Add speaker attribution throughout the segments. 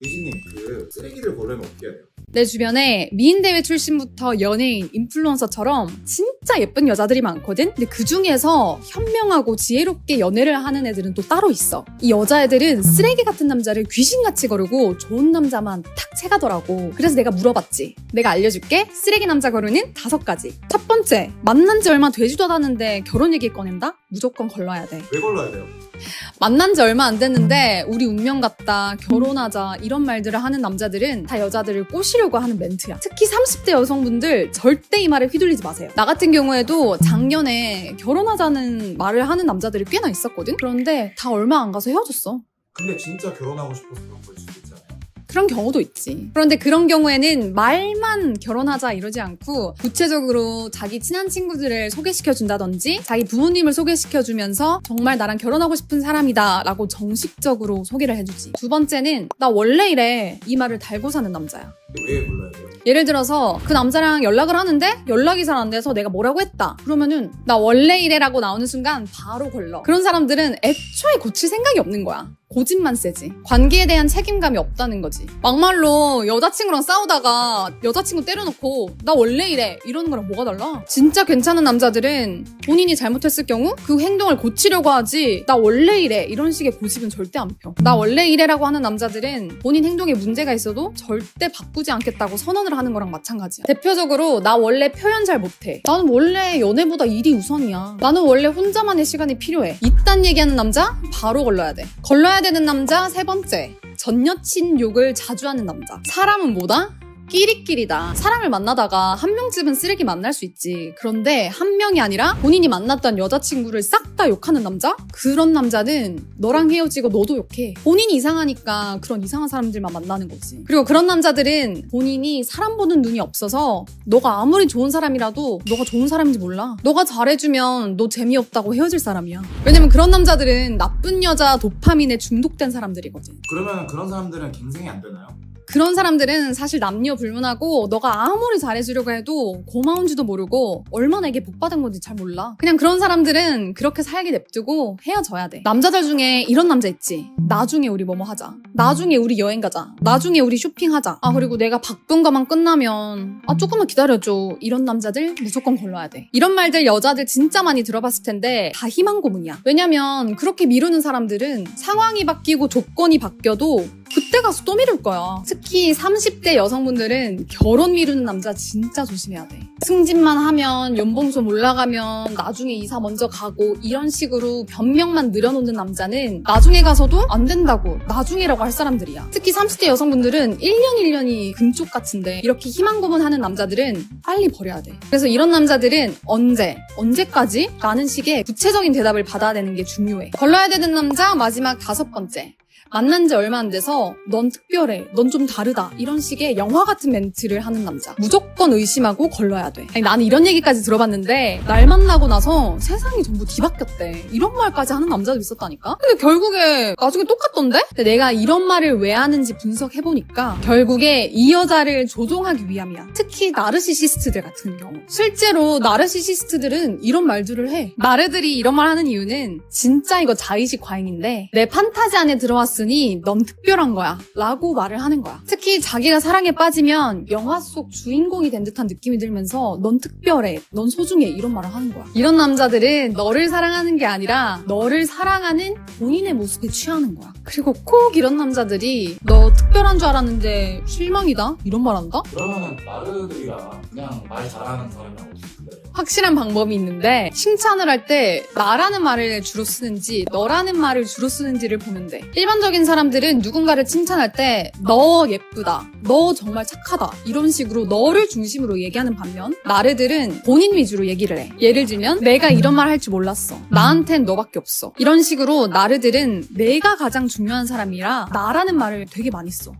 Speaker 1: 유진님, 그 쓰레기를 고르면 어떻게 해야 돼요?
Speaker 2: 내 주변에 미인대회 출신부터 연예인, 인플루언서처럼 진짜 예쁜 여자들이 많거든? 근데 그 중에서 현명하고 지혜롭게 연애를 하는 애들은 또 따로 있어. 이 여자애들은 쓰레기 같은 남자를 귀신같이 거르고 좋은 남자만 탁 채가더라고. 그래서 내가 물어봤지. 내가 알려줄게. 쓰레기 남자 거르는 5가지. 첫 번째, 만난 지 얼마 되지도 않았는데 결혼 얘기 꺼낸다? 무조건 걸러야 돼.
Speaker 1: 왜 걸러야 돼요?
Speaker 2: 만난 지 얼마 안 됐는데 우리 운명 같다, 결혼하자 이런 말들을 하는 남자들은 다 여자들을 꼬시려고 하는 멘트야. 특히 30대 여성분들 절대 이 말에 휘둘리지 마세요. 나 같은 경우에도 작년에 결혼하자는 말을 하는 남자들이 꽤나 있었거든? 그런데 다 얼마 안 가서 헤어졌어.
Speaker 1: 근데 진짜 결혼하고 싶어서 그런 걸 수도 있잖아요.
Speaker 2: 그런 경우도 있지. 그런데 그런 경우에는 말만 결혼하자 이러지 않고 구체적으로 자기 친한 친구들을 소개시켜준다든지 자기 부모님을 소개시켜주면서 정말 나랑 결혼하고 싶은 사람이다 라고 정식적으로 소개를 해주지. 두 번째는 나 원래 이래 이 말을 달고 사는 남자야.
Speaker 1: 근데 왜 걸러야 돼요?
Speaker 2: 예를 들어서 그 남자랑 연락을 하는데 연락이 잘 안 돼서 내가 뭐라고 했다. 그러면은 나 원래 이래라고 나오는 순간 바로 걸러. 그런 사람들은 애초에 고칠 생각이 없는 거야. 고집만 세지. 관계에 대한 책임감이 없다는 거지. 막말로 여자친구랑 싸우다가 여자친구 때려놓고 나 원래 이래 이러는 거랑 뭐가 달라? 진짜 괜찮은 남자들은 본인이 잘못했을 경우 그 행동을 고치려고 하지 나 원래 이래 이런 식의 고집은 절대 안 펴. 나 원래 이래라고 하는 남자들은 본인 행동에 문제가 있어도 절대 바꾸지 않겠다고 선언을 하는 거랑 마찬가지야. 대표적으로 나 원래 표현 잘 못해. 나는 원래 연애보다 일이 우선이야. 나는 원래 혼자만의 시간이 필요해. 이딴 얘기하는 남자 바로 걸러야 돼. 걸러야 되는 남자 3번째. 전 여친 욕을 자주 하는 남자. 사람은 뭐다? 끼리끼리다. 사람을 만나다가 한 명쯤은 쓰레기 만날 수 있지. 그런데 한 명이 아니라 본인이 만났던 여자친구를 싹 다 욕하는 남자? 그런 남자는 너랑 헤어지고 너도 욕해. 본인이 이상하니까 그런 이상한 사람들만 만나는 거지. 그리고 그런 남자들은 본인이 사람 보는 눈이 없어서 너가 아무리 좋은 사람이라도 너가 좋은 사람인지 몰라. 너가 잘해주면 너 재미없다고 헤어질 사람이야. 왜냐면 그런 남자들은 나쁜 여자 도파민에 중독된 사람들이거든.
Speaker 1: 그러면 그런 사람들은 갱생이 안 되나요?
Speaker 2: 그런 사람들은 사실 남녀 불문하고 너가 아무리 잘해주려고 해도 고마운지도 모르고 얼마나 이게 복받은 건지 잘 몰라. 그냥 그런 사람들은 그렇게 살게 냅두고 헤어져야 돼. 남자들 중에 이런 남자 있지. 나중에 우리 뭐뭐 하자. 나중에 우리 여행 가자. 나중에 우리 쇼핑하자. 아 그리고 내가 바쁜 거만 끝나면 아 조금만 기다려줘. 이런 남자들 무조건 걸러야 돼. 이런 말들 여자들 진짜 많이 들어봤을 텐데 다 희망 고문이야. 왜냐면 그렇게 미루는 사람들은 상황이 바뀌고 조건이 바뀌어도 그때 가서 또 미룰 거야. 특히 30대 여성분들은 결혼 미루는 남자 진짜 조심해야 돼. 승진만 하면 연봉 좀 올라가면 나중에 이사 먼저 가고 이런 식으로 변명만 늘여놓는 남자는 나중에 가서도 안 된다고 나중에라고 할 사람들이야. 특히 30대 여성분들은 1년 1년이 금쪽 같은데 이렇게 희망 고문하는 남자들은 빨리 버려야 돼. 그래서 이런 남자들은 언제까지? 라는 식의 구체적인 대답을 받아야 되는 게 중요해. 걸러야 되는 남자 마지막 5번째. 만난 지 얼마 안 돼서 넌 특별해, 넌 좀 다르다 이런 식의 영화 같은 멘트를 하는 남자 무조건 의심하고 걸러야 돼. 아니, 나는 이런 얘기까지 들어봤는데 날 만나고 나서 세상이 전부 뒤바뀌었대 이런 말까지 하는 남자도 있었다니까. 근데 결국에 나중에 똑같던데? 근데 내가 이런 말을 왜 하는지 분석해보니까 결국에 이 여자를 조종하기 위함이야. 특히 나르시시스트들 같은 경우. 실제로 나르시시스트들은 이런 말들을 해. 나르들이 이런 말 하는 이유는 진짜 이거 자의식 과잉인데 내 판타지 안에 들어왔으니 넌 특별한 거야 라고 말을 하는 거야. 특히 자기가 사랑에 빠지면 영화 속 주인공이 된 듯한 느낌이 들면서 넌 특별해, 넌 소중해 이런 말을 하는 거야. 이런 남자들은 너를 사랑하는 게 아니라 너를 사랑하는 본인의 모습에 취하는 거야. 그리고 꼭 이런 남자들이 너 특별한 줄 알았는데 실망이다? 이런 말 한다?
Speaker 1: 그러면은 나르들이랑 그냥 말 잘하는 사람이랑 어떻게 구별해요?
Speaker 2: 확실한 방법이 있는데 칭찬을 할 때 나라는 말을 주로 쓰는지 너라는 말을 주로 쓰는지를 보면 돼. 일반적인 사람들은 누군가를 칭찬할 때 너 예쁘다, 너 정말 착하다 이런 식으로 너를 중심으로 얘기하는 반면 나르들은 본인 위주로 얘기를 해. 예를 들면 내가 이런 말 할 줄 몰랐어, 나한텐 너밖에 없어 이런 식으로 나르들은 내가 가장 중요한 사람이라 나라는 말을 되게 많이 써.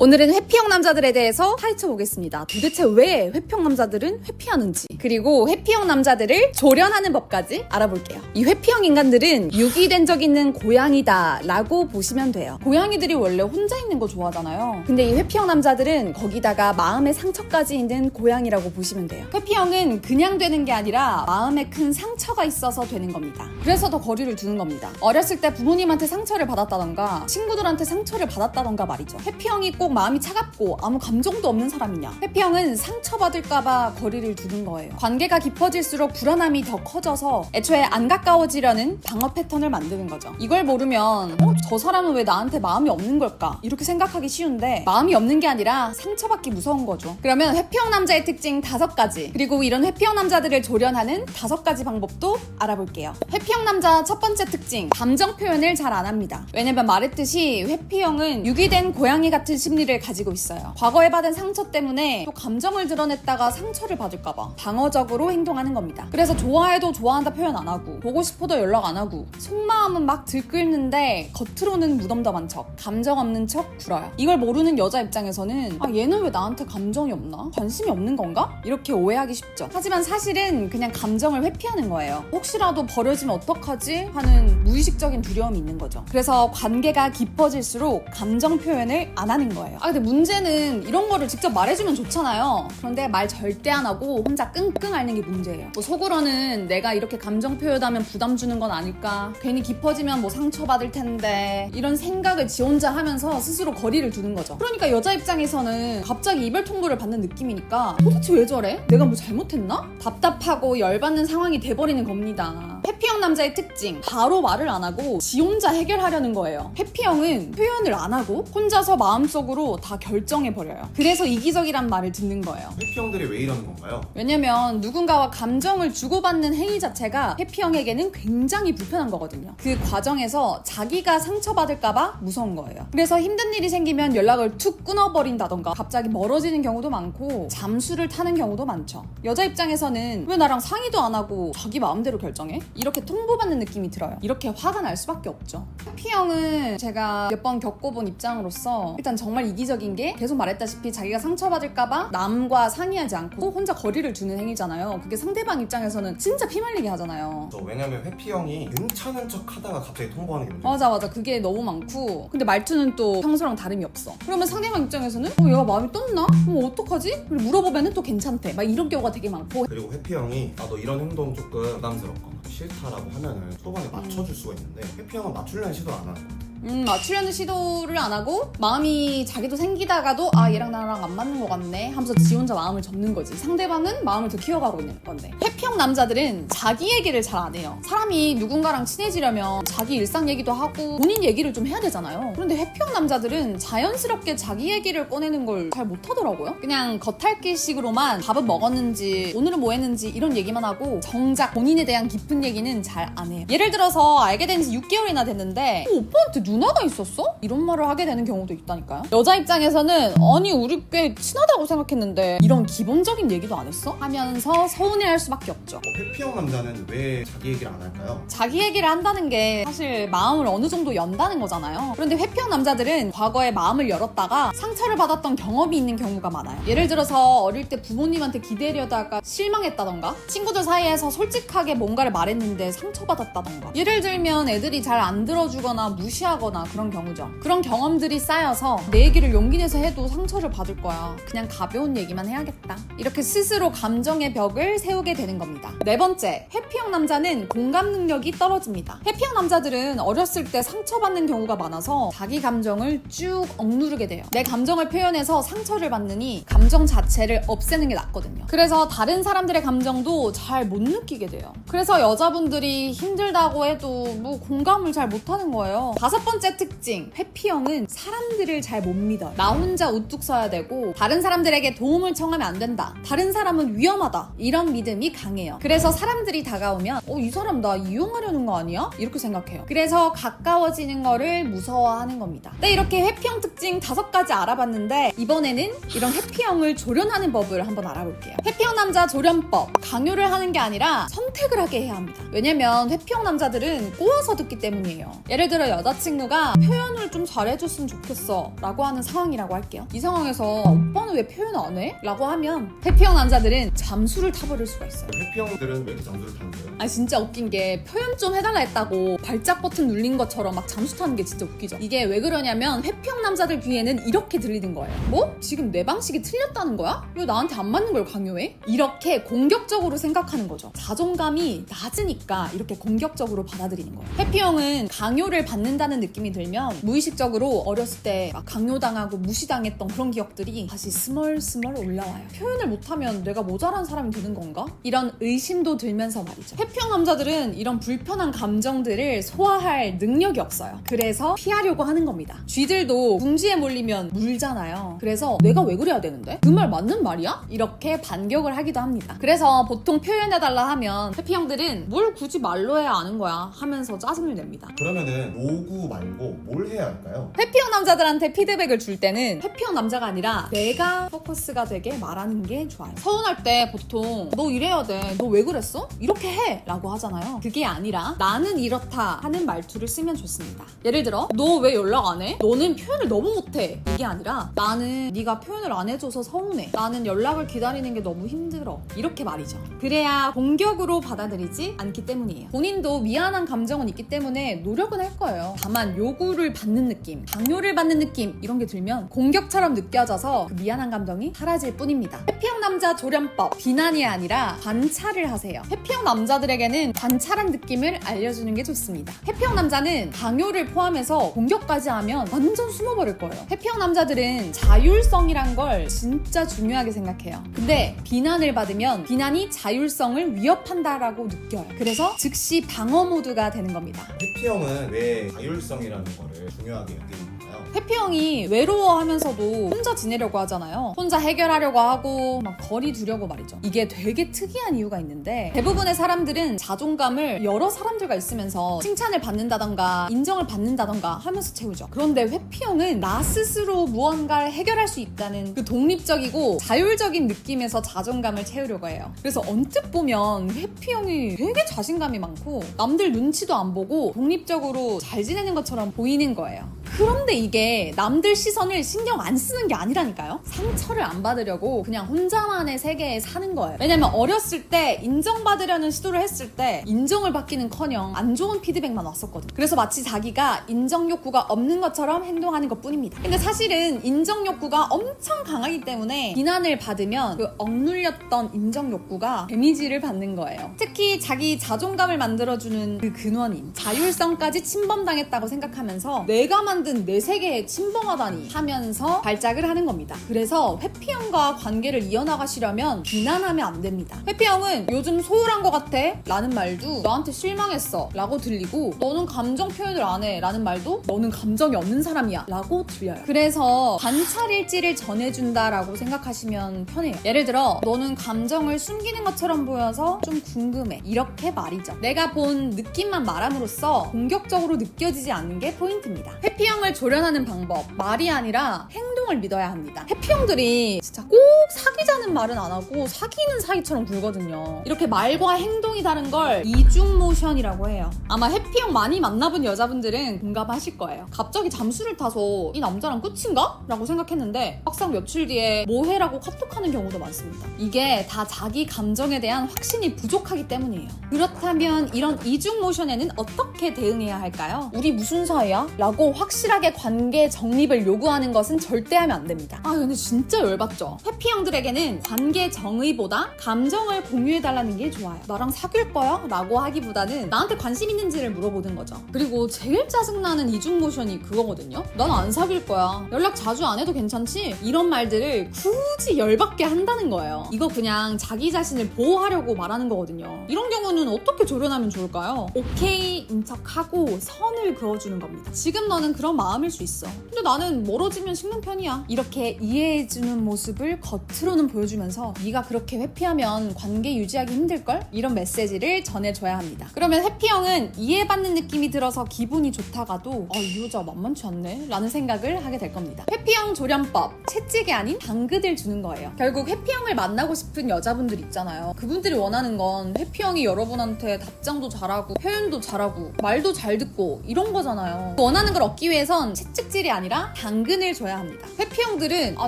Speaker 2: 오늘은 회피형 남자들에 대해서 파헤쳐 보겠습니다. 도대체 왜 회피형 남자들은 회피하는지, 그리고 회피형 남자들을 조련하는 법까지 알아볼게요. 이 회피형 인간들은 유기된 적 있는 고양이다 라고 보시면 돼요. 고양이들이 원래 혼자 있는 거 좋아하잖아요. 근데 이 회피형 남자들은 거기다가 마음의 상처까지 있는 고양이라고 보시면 돼요. 회피형은 그냥 되는 게 아니라 마음에 큰 상처가 있어서 되는 겁니다. 그래서 더 거리를 두는 겁니다. 어렸을 때 부모님한테 상처를 받았다던가 친구들한테 상처를 받았다던가 말이죠. 회피형이 꼭 마음이 차갑고 아무 감정도 없는 사람이냐? 회피형은 상처받을까봐 거리를 두는 거예요. 관계가 깊어질수록 불안함이 더 커져서 애초에 안 가까워지려는 방어 패턴을 만드는 거죠. 이걸 모르면 저 사람은 왜 나한테 마음이 없는 걸까? 이렇게 생각하기 쉬운데 마음이 없는 게 아니라 상처받기 무서운 거죠. 그러면 회피형 남자의 특징 5가지, 그리고 이런 회피형 남자들을 조련하는 5가지 방법도 알아볼게요. 회피형 남자 첫 번째 특징, 감정 표현을 잘 안 합니다. 왜냐면 말했듯이 회피형은 유기된 고양이 같은 심리를 가지고 있어요. 과거에 받은 상처 때문에 또 감정을 드러냈다가 상처를 받을까봐 방어적으로 행동하는 겁니다. 그래서 좋아해도 좋아한다 표현 안 하고, 보고 싶어도 연락 안 하고, 속마음은 막 들끓는데 겉으로는 무덤덤한 척, 감정 없는 척 굴어요. 이걸 모르는 여자 입장에서는 얘는 왜 나한테 감정이 없나? 관심이 없는 건가? 이렇게 오해하기 쉽죠. 하지만 사실은 그냥 감정을 회피하는 거예요. 혹시라도 버려지면 어떡하지? 하는 무의식적인 두려움이 있는 거죠. 그래서 관계가 깊어질수록 감정 표현을 안 하는 거예요. 근데 문제는 이런 거를 직접 말해주면 좋잖아요. 그런데 말 절대 안 하고 혼자 끙끙 앓는 게 문제예요. 뭐 속으로는 내가 이렇게 감정 표현하면 부담 주는 건 아닐까, 괜히 깊어지면 뭐 상처받을 텐데, 이런 생각을 지 혼자 하면서 스스로 거리를 두는 거죠. 그러니까 여자 입장에서는 갑자기 이별 통보를 받는 느낌이니까 도대체 왜 저래? 내가 뭐 잘못했나? 답답하고 열받는 상황이 돼버리는 겁니다. 회피형 남자의 특징, 바로 말을 안 하고 지 혼자 해결하려는 거예요. 회피형은 표현을 안 하고 혼자서 마음속으로 다 결정해버려요. 그래서 이기적이란 말을 듣는 거예요.
Speaker 3: 회피형들이 왜 이러는 건가요?
Speaker 2: 왜냐면 누군가와 감정을 주고받는 행위 자체가 회피형에게는 굉장히 불편한 거거든요. 그 과정에서 자기가 상처받을까봐 무서운 거예요. 그래서 힘든 일이 생기면 연락을 툭 끊어버린다던가 갑자기 멀어지는 경우도 많고 잠수를 타는 경우도 많죠. 여자 입장에서는 왜 나랑 상의도 안 하고 자기 마음대로 결정해? 이렇게 통보받는 느낌이 들어요. 이렇게 화가 날 수밖에 없죠. 회피형은 제가 몇 번 겪어본 입장으로서 일단 정말 이기적인 게, 계속 말했다시피 자기가 상처받을까봐 남과 상의하지 않고 혼자 거리를 두는 행위잖아요. 그게 상대방 입장에서는 진짜 피말리게 하잖아요.
Speaker 3: 왜냐면 회피형이 괜찮은 척 하다가 갑자기 통보하는 게 문제예요.
Speaker 2: 맞아. 그게 너무 많고, 근데 말투는 또 평소랑 다름이 없어. 그러면 상대방 입장에서는 얘가 마음이 떴나? 어떡하지? 그리고 물어보면은 또 괜찮대. 막 이런 경우가 되게 많고.
Speaker 3: 그리고 회피형이 너 이런 행동 조금 부담스럽거나 싫다라고 하면은 초반에 맞춰줄 수가 있는데, 회피형은 맞추려는 시도를 안 하는 거예요.
Speaker 2: 맞추려는 시도를 안 하고 마음이 자기도 생기다가도 얘랑 나랑 안 맞는 것 같네 하면서 지 혼자 마음을 접는 거지. 상대방은 마음을 더 키워가고 있는 건데, 회피형 남자들은 자기 얘기를 잘 안 해요. 사람이 누군가랑 친해지려면 자기 일상 얘기도 하고 본인 얘기를 좀 해야 되잖아요. 그런데 회피형 남자들은 자연스럽게 자기 얘기를 꺼내는 걸 잘 못하더라고요. 그냥 겉핥기식으로만 밥은 먹었는지 오늘은 뭐 했는지 이런 얘기만 하고 정작 본인에 대한 깊은 얘기는 잘 안 해요. 예를 들어서 알게 된 지 6개월이나 됐는데 오빠한테 누나가 있었어? 이런 말을 하게 되는 경우도 있다니까요. 여자 입장에서는 아니 우리 꽤 친하다고 생각했는데 이런 기본적인 얘기도 안 했어? 하면서 서운해할 수밖에 없죠.
Speaker 3: 회피형 남자는 왜 자기 얘기를 안 할까요?
Speaker 2: 자기 얘기를 한다는 게 사실 마음을 어느 정도 연다는 거잖아요. 그런데 회피형 남자들은 과거에 마음을 열었다가 상처를 받았던 경험이 있는 경우가 많아요. 예를 들어서 어릴 때 부모님한테 기대려다가 실망했다던가, 친구들 사이에서 솔직하게 뭔가를 말했는데 상처받았다던가, 예를 들면 애들이 잘 안 들어주거나 무시하거나 그런 경우죠. 그런 경험들이 쌓여서 내 얘기를 용기 내서 해도 상처를 받을 거야, 그냥 가벼운 얘기만 해야겠다, 이렇게 스스로 감정의 벽을 세우게 되는 겁니다. 네 번째, 회피형 남자는 공감 능력이 떨어집니다. 회피형 남자들은 어렸을 때 상처받는 경우가 많아서 자기 감정을 쭉 억누르게 돼요. 내 감정을 표현해서 상처를 받느니 감정 자체를 없애는 게 낫거든요. 그래서 다른 사람들의 감정도 잘 못 느끼게 돼요. 그래서 여자분들이 힘들다고 해도 뭐 공감을 잘 못하는 거예요. 5번째 특징, 회피형은 사람들을 잘 못 믿어요. 나 혼자 우뚝 서야 되고 다른 사람들에게 도움을 청하면 안 된다, 다른 사람은 위험하다, 이런 믿음이 강해요. 그래서 사람들이 다가오면 이 사람 나 이용하려는 거 아니야? 이렇게 생각해요. 그래서 가까워지는 거를 무서워하는 겁니다. 네, 이렇게 회피형 특징 5가지 알아봤는데 이번에는 이런 회피형을 조련하는 법을 한번 알아볼게요. 회피형 남자 조련법, 강요를 하는 게 아니라 선택을 하게 해야 합니다. 왜냐면 회피형 남자들은 꼬아서 듣기 때문이에요. 예를 들어 여자친구 남자친구가 표현을 좀 잘해줬으면 좋겠어 라고 하는 상황이라고 할게요. 이 상황에서 오빠는 왜 표현 안 해? 라고 하면 회피형 남자들은 잠수를 타버릴 수가 있어요.
Speaker 3: 회피형들은 왜 이렇게 잠수를 타는 거예요?
Speaker 2: 아 진짜 웃긴 게 표현 좀 해달라 했다고 발작 버튼 눌린 것처럼 막 잠수 타는 게 진짜 웃기죠. 이게 왜 그러냐면 회피형 남자들 귀에는 이렇게 들리는 거예요. 뭐? 지금 내 방식이 틀렸다는 거야? 왜 나한테 안 맞는 걸 강요해? 이렇게 공격적으로 생각하는 거죠. 자존감이 낮으니까 이렇게 공격적으로 받아들이는 거예요. 회피형은 강요를 받는다는 느낌이 들면 무의식적으로 어렸을 때 막 강요당하고 무시당했던 그런 기억들이 다시 스멀스멀 올라와요. 표현을 못하면 내가 모자란 사람이 되는 건가? 이런 의심도 들면서 말이죠. 회피형 남자들은 이런 불편한 감정들을 소화할 능력이 없어요. 그래서 피하려고 하는 겁니다. 쥐들도 둥지에 몰리면 물잖아요. 그래서 내가 왜 그래야 되는데? 그 말 맞는 말이야? 이렇게 반격을 하기도 합니다. 그래서 보통 표현해달라 하면 회피형들은 뭘 굳이 말로 해야 아는 거야 하면서 짜증을 냅니다.
Speaker 3: 그러면은 요구 말고 뭘 해야 할까요?
Speaker 2: 회피형 남자들한테 피드백을 줄 때는 회피형 남자가 아니라 내가 포커스가 되게 말하는 게 좋아요. 서운할 때 보통 너 이래야 돼, 너 왜 그랬어? 이렇게 해 라고 하잖아요. 그게 아니라 나는 이렇다 하는 말투를 쓰면 좋습니다. 예를 들어 너 왜 연락 안 해? 너는 표현을 너무 못해. 이게 아니라 나는 네가 표현을 안 해줘서 서운해. 나는 연락을 기다리는 게 너무 힘들어. 이렇게 말이죠. 그래야 공격으로 받아들이지 않기 때문이에요. 본인도 미안한 감정은 있기 때문에 노력은 할 거예요. 다만 요구를 받는 느낌, 강요를 받는 느낌 이런 게 들면 공격처럼 느껴져서 그 미안한 감정이 사라질 뿐입니다. 회피형 남자 조련법, 비난이 아니라 관찰을 하세요. 회피형 남자들에게는 관찰한 느낌을 알려주는 게 좋습니다. 회피형 남자는 강요를 포함해서 공격까지 하면 완전 숨어버릴 거예요. 회피형 남자들은 자율성이란 걸 진짜 중요하게 생각해요. 근데 비난을 받으면 비난이 자율성을 위협한다라고 느껴요. 그래서 즉시 방어 모드가 되는 겁니다.
Speaker 3: 회피형은 왜 자율성이라는 거를 중요하게 여기는 건가요?
Speaker 2: 회피형이 외로워하면서도 혼자 지내려고 하잖아요. 혼자 해결하려고 하고 막 거리 두려고 말이죠. 이게 되게 특이한 이유가 있는데 대부분의 사람들은 자존감을 여러 사람들과 있으면서 칭찬을 받는다던가 인정을 받는다던가 하면서 채우죠. 그런데 회피형은 나 스스로 무언가를 해결할 수 있다는 그 독립적이고 자율적인 느낌에서 자존감을 채우려고 해요. 그래서 언뜻 보면 회피형이 되게 자신감이 많고 남들 눈치도 안 보고 독립적으로 잘 지내는 것처럼 보이는 거예요. 그런데 이게 남들 시선을 신경 안 쓰는 게 아니라니까요. 상처를 안 받으려고 그냥 혼자만의 세계에 사는 거예요. 왜냐면 어렸을 때 인정받으려는 시도를 했을 때 인정을 받기는커녕 안 좋은 피드백만 왔었거든. 그래서 마치 자기가 인정 욕구가 없는 것처럼 행동하는 것뿐입니다. 근데 사실은 인정 욕구가 엄청 강하기 때문에 비난을 받으면 그 억눌렸던 인정 욕구가 데미지를 받는 거예요. 특히 자기 자존감을 만들어주는 그 근원인 자율성까지 침범당했다고 생각하면서 내가 만든 내 세계에 침범하다니 하면서 발작을 하는 겁니다. 그래서 회피형과 관계를 이어나가시려면 비난하면 안 됩니다. 회피형은 요즘 소홀한 것 같아 라는 말도 너한테 실망했어 라고 들리고 너는 감정 표현을 안 해 라는 말도 너는 감정이 없는 사람이야 라고 들려요. 그래서 관찰일지를 전해준다라고 생각하시면 편해요. 예를 들어 너는 감정을 숨기는 것처럼 보여서 좀 궁금해 이렇게 말이죠. 내가 본 느낌만 말함으로써 공격적으로 느껴지지 않는 게 포인트입니다. 회피형을 조련하는 방법, 말이 아니라 행동을 믿어야 합니다. 회피형들이 진짜 꼭 사귀자는 말은 안 하고 사귀는 사이처럼 굴거든요. 이렇게 말과 행동이 다른 걸 이중모션이라고 해요. 아마 회피형 많이 만나본 여자분들은 공감하실 거예요. 갑자기 잠수를 타서 이 남자랑 끝인가? 라고 생각했는데 막상 며칠 뒤에 뭐해라고 카톡하는 경우도 많습니다. 이게 다 자기 감정에 대한 확신이 부족하기 때문이에요. 그렇다면 이런 이중모션에는 어떻게 대응해야 할까요? 우리 무슨 사이야? 라고 확실하게 관계 정립을 요구하는 것은 절대 하면 안 됩니다. 아 근데 진짜 열받죠? 회피형들에게는 관계 정의보다 감정을 공유해달라는 게 좋아요. 나랑 사귈 거야? 라고 하기보다는 나한테 관심 있는지를 물어보는 거죠. 그리고 제일 짜증나는 이중모션이 그거거든요. 난 안 사귈 거야. 연락 자주 안 해도 괜찮지? 이런 말들을 굳이 열받게 한다는 거예요. 이거 그냥 자기 자신을 보호하려고 말하는 거거든요. 이런 경우는 어떻게 조련하면 좋을까요? 오케이인 척하고 선을 그어주는 겁니다. 지금 너는 그런 마음일 수 있어. 근데 나는 멀어지면 식는 편이야. 이렇게 이해해주는 모습을 겉으로는 선은 보여주면서 네가 그렇게 회피하면 관계 유지하기 힘들걸? 이런 메시지를 전해줘야 합니다. 그러면 회피형은 이해받는 느낌이 들어서 기분이 좋다가도 이 여자 만만치 않네? 라는 생각을 하게 될 겁니다. 회피형 조련법, 채찍이 아닌 방긋을 주는 거예요. 결국 회피형을 만나고 싶은 여자분들 있잖아요. 그분들이 원하는 건 회피형이 여러분한테 답장도 잘하고 표현도 잘하고 말도 잘 듣고 이런 거잖아요. 원하는 걸 얻기 위해선 채찍질이 아니라 당근을 줘야 합니다. 회피형들은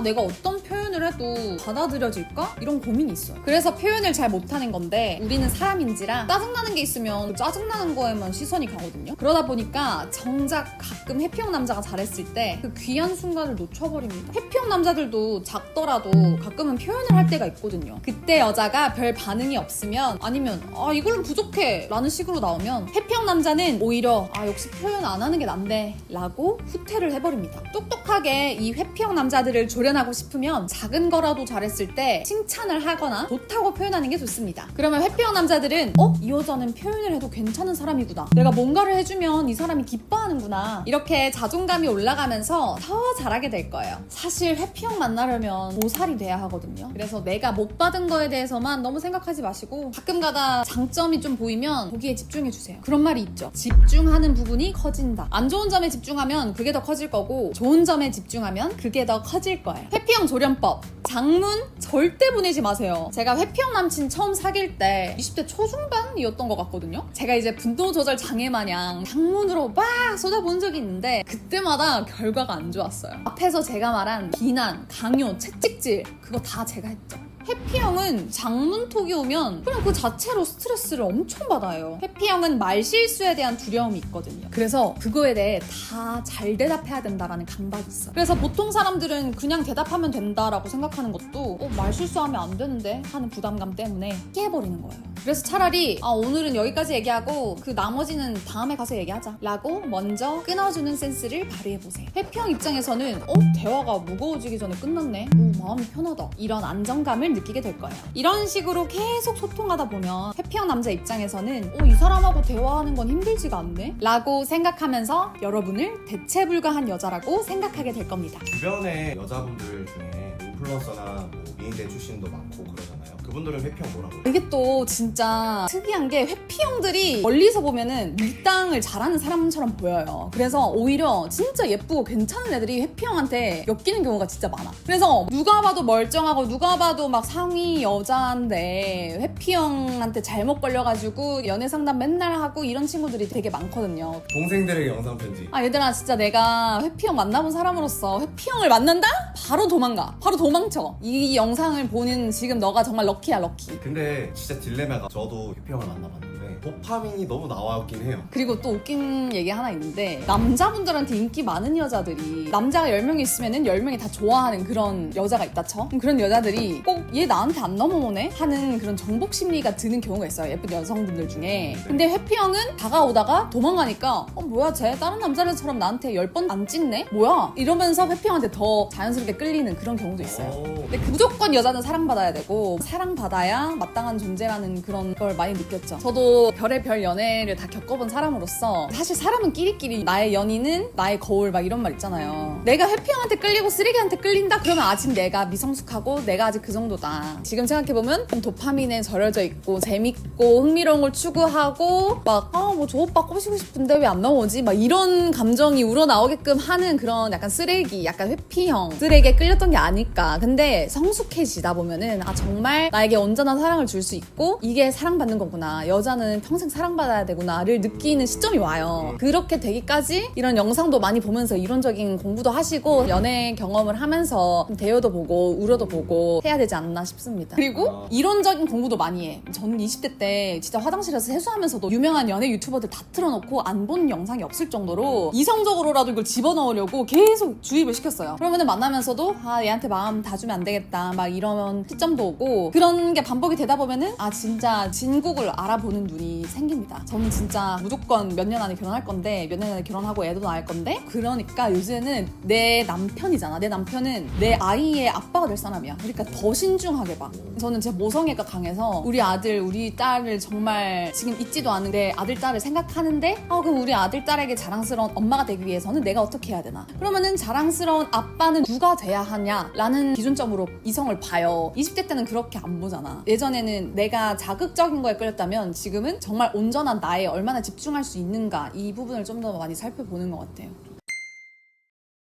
Speaker 2: 내가 어떤 표현을 해도 받아들여질까? 이런 고민이 있어요. 그래서 표현을 잘 못하는 건데 우리는 사람인지라 짜증나는 게 있으면 그 짜증나는 거에만 시선이 가거든요. 그러다 보니까 정작 가끔 회피형 남자가 잘했을 때 그 귀한 순간을 놓쳐버립니다. 회피형 남자들도 작더라도 가끔은 표현을 할 때가 있거든요. 그때 여자가 별 반응이 없으면 아니면 이걸로 부족해 라는 식으로 나오면 회피형 남자는 오히려 역시 표현 안 하는 게 낫네 라고 후퇴를 해버립니다. 똑똑하게 이 회피형 남자들을 조련하고 싶으면 작은 거라도 잘했을 때 칭찬을 하거나 좋다고 표현하는 게 좋습니다. 그러면 회피형 남자들은 이 여자는 표현을 해도 괜찮은 사람이구나, 내가 뭔가를 해주면 이 사람이 기뻐하는구나, 이렇게 자존감이 올라가면서 더 잘하게 될 거예요. 사실 회피형 만나려면 보살이 돼야 하거든요. 그래서 내가 못 받은 거에 대해서만 너무 생각하지 마시고 가끔가다 장점이 좀 보이면 거기에 집중해주세요. 그런 말이 있죠. 집중하는 부분이 커진다. 안 좋은 점에 집중하면 그게 더 커질 거고 좋은 점에 집중하면 그게 더 커질 거예요. 회피형 조련법, 장문 절대 보내지 마세요. 제가 회피형 남친 처음 사귈 때 20대 초중반이었던 것 같거든요. 제가 이제 분노 조절 장애 마냥 장문으로 막 쏟아본 적이 있는데 그때마다 결과가 안 좋았어요. 앞에서 제가 말한 비난, 강요, 채찍질 그거 다 제가 했죠. 회피형은 장문톡이 오면 그냥 그 자체로 스트레스를 엄청 받아요. 회피형은 말실수에 대한 두려움이 있거든요. 그래서 그거에 대해 다 잘 대답해야 된다라는 강박이 있어요. 그래서 보통 사람들은 그냥 대답하면 된다라고 생각하는 것도 말실수하면 안 되는데 하는 부담감 때문에 피해버리는 거예요. 그래서 차라리 오늘은 여기까지 얘기하고 그 나머지는 다음에 가서 얘기하자 라고 먼저 끊어주는 센스를 발휘해보세요. 회피형 입장에서는 대화가 무거워지기 전에 끝났네, 마음이 편하다, 이런 안정감을 느끼게 될 거예요. 이런 식으로 계속 소통하다 보면 회피형 남자 입장에서는 이 사람하고 대화하는 건 힘들지가 않네? 라고 생각하면서 여러분을 대체불가한 여자라고 생각하게 될 겁니다.
Speaker 3: 주변에 여자분들 중에 인플루언서나 미인대 출신도 많고 그러잖아요. 그분들은 회피형 뭐라고 해요?
Speaker 2: 이게 또 진짜 특이한 게 회피형들이 멀리서 보면은 밀당을 잘하는 사람처럼 보여요. 그래서 오히려 진짜 예쁘고 괜찮은 애들이 회피형한테 엮이는 경우가 진짜 많아. 그래서 누가 봐도 멀쩡하고 누가 봐도 막 상위 여자인데 회피형한테 잘못 걸려가지고 연애 상담 맨날 하고 이런 친구들이 되게 많거든요.
Speaker 3: 동생들에게 영상 편지.
Speaker 2: 얘들아, 진짜 내가 회피형 만나본 사람으로서 회피형을 만난다? 바로 도망가. 바로 도망쳐. 이 영상을 보는 지금 너가 정말 럭키야, 럭키.
Speaker 3: 근데 진짜 딜레마가, 저도 회피형을 만나봤는데 도파민이 너무 나와있긴 해요.
Speaker 2: 그리고 또 웃긴 얘기 하나 있는데 남자분들한테 인기 많은 여자들이 남자가 10명이 있으면은 10명이 다 좋아하는 그런 여자가 있다 쳐. 그런 여자들이 꼭 얘 나한테 안 넘어오네? 하는 그런 정복 심리가 드는 경우가 있어요. 예쁜 여성분들 중에. 근데 회피형은 다가오다가 도망가니까 뭐야 쟤 다른 남자들처럼 나한테 10번 안 찢네? 뭐야? 이러면서 회피형한테 더 자연스럽게 끌리는 그런 경우도 있어요. 근데 무조건 여자는 사랑받아야 되고 사랑받아야 마땅한 존재라는 그런 걸 많이 느꼈죠. 저도 별의별 연애를 다 겪어본 사람으로서 사실 사람은 끼리끼리 나의 연인은 나의 거울 막 이런 말 있잖아요. 내가 회피형한테 끌리고 쓰레기한테 끌린다? 그러면 아직 내가 미성숙하고 내가 아직 그 정도다. 지금 생각해보면 좀 도파민에 절여져 있고 재밌고 흥미로운 걸 추구하고 막 뭐 저 오빠 꼬시고 싶은데 왜 안 넘어오지? 막 이런 감정이 우러나오게끔 하는 그런 약간 쓰레기, 약간 회피형들에게 끌렸던 게 아닐까. 근데 성숙해지다 보면은 정말 나에게 온전한 사랑을 줄 수 있고 이게 사랑받는 거구나, 여자는 평생 사랑받아야 되구나를 느끼는 시점이 와요. 그렇게 되기까지 이런 영상도 많이 보면서 이론적인 공부도 하시고 연애 경험을 하면서 대여도 보고 울어도 보고 해야 되지 않나 싶습니다. 그리고 이론적인 공부도 많이 해. 저는 20대 때 진짜 화장실에서 세수하면서도 유명한 연애 유튜버들 다 틀어놓고 안 본 영상이 없을 정도로 이성적으로라도 이걸 집어넣으려고 계속 주입을 시켰어요. 그러면은 만나면서도 얘한테 마음 다 주면 안 되겠다 막 이런 시점도 오고, 그런 게 반복이 되다 보면은 진짜 진국을 알아보는 눈이 분들이 생깁니다. 저는 진짜 무조건 몇 년 안에 결혼할 건데, 몇 년 안에 결혼하고 애도 낳을 건데, 그러니까 요새는 내 남편이잖아. 내 남편은 내 아이의 아빠가 될 사람이야. 그러니까 더 신중하게 봐. 저는 제 모성애가 강해서 우리 아들, 우리 딸을 정말 지금 있지도 않은 내 아들, 딸을 생각하는데, 그럼 우리 아들, 딸에게 자랑스러운 엄마가 되기 위해서는 내가 어떻게 해야 되나? 그러면은 자랑스러운 아빠는 누가 돼야 하냐라는 기준점으로 이성을 봐요. 20대 때는 그렇게 안 보잖아. 예전에는 내가 자극적인 거에 끌렸다면 지금은 정말 온전한 나에 얼마나 집중할 수 있는가, 이 부분을 좀 더 많이 살펴보는 것 같아요.